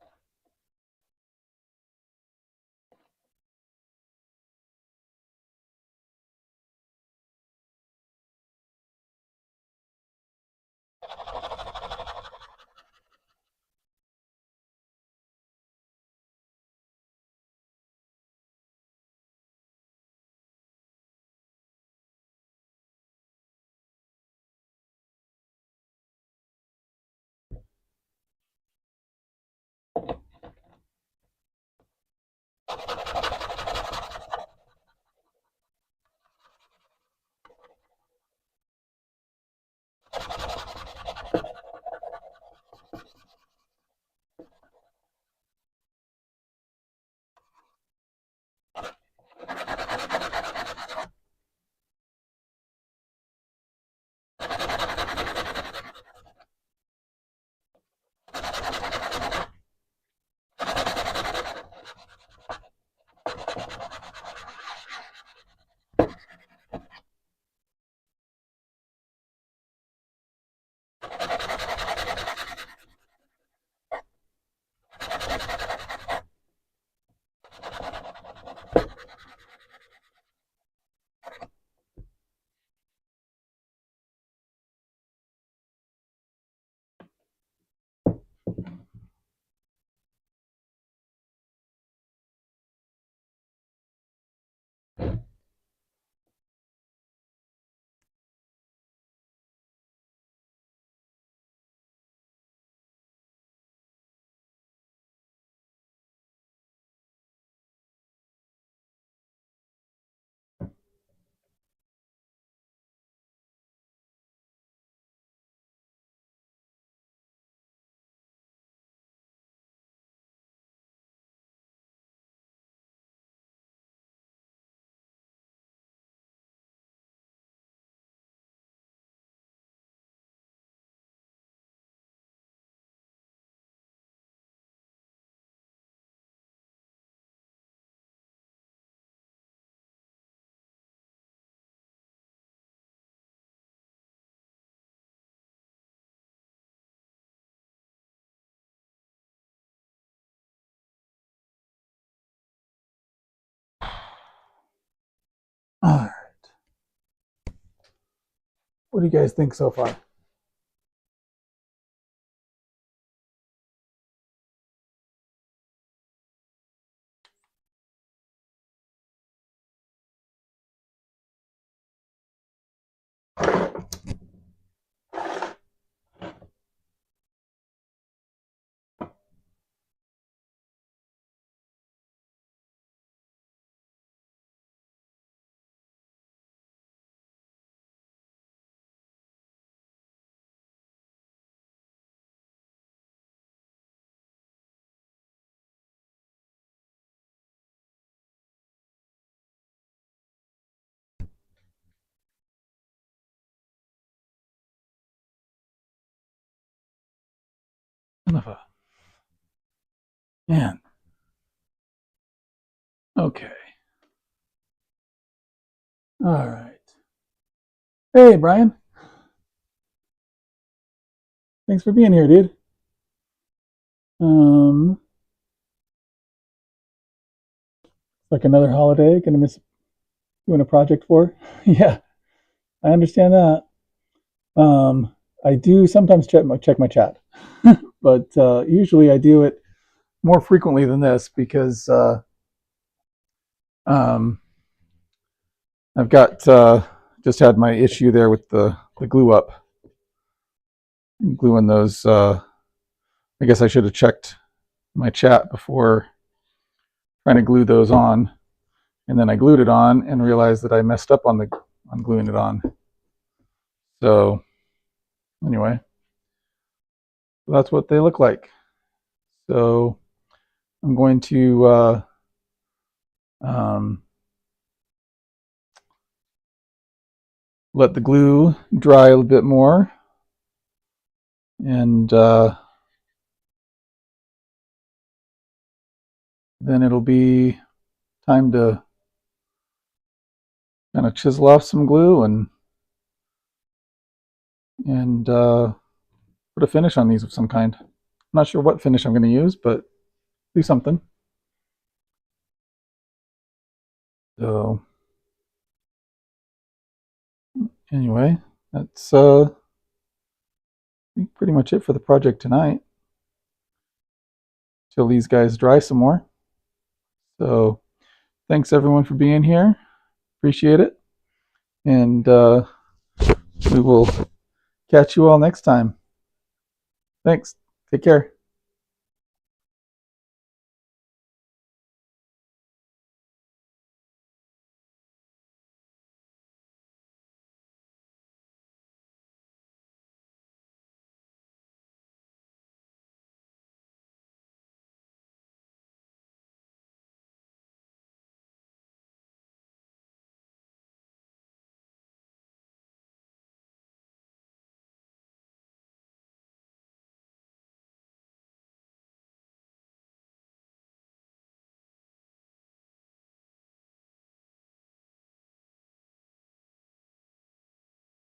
All right. What do you guys think so far? Son of a man. Okay. All right. Hey, Brian. Thanks for being here, dude. Like another holiday. Gonna miss doing a project for. Yeah, I understand that. I do sometimes check my chat, but usually I do it more frequently than this because um, I've got just had my issue there with the glue up, gluing those. I guess I should have checked my chat before trying to glue those on, and then I glued it on and realized that I messed up on gluing it on. So anyway, that's what they look like. So I'm going to let the glue dry a little bit more, and then it'll be time to kind of chisel off some glue and put a finish on these of some kind. I'm not sure what finish I'm going to use, but do something. So anyway, that's I think pretty much it for the project tonight. Till these guys dry some more. So thanks everyone for being here. Appreciate it. And we will catch you all next time. Thanks. Take care.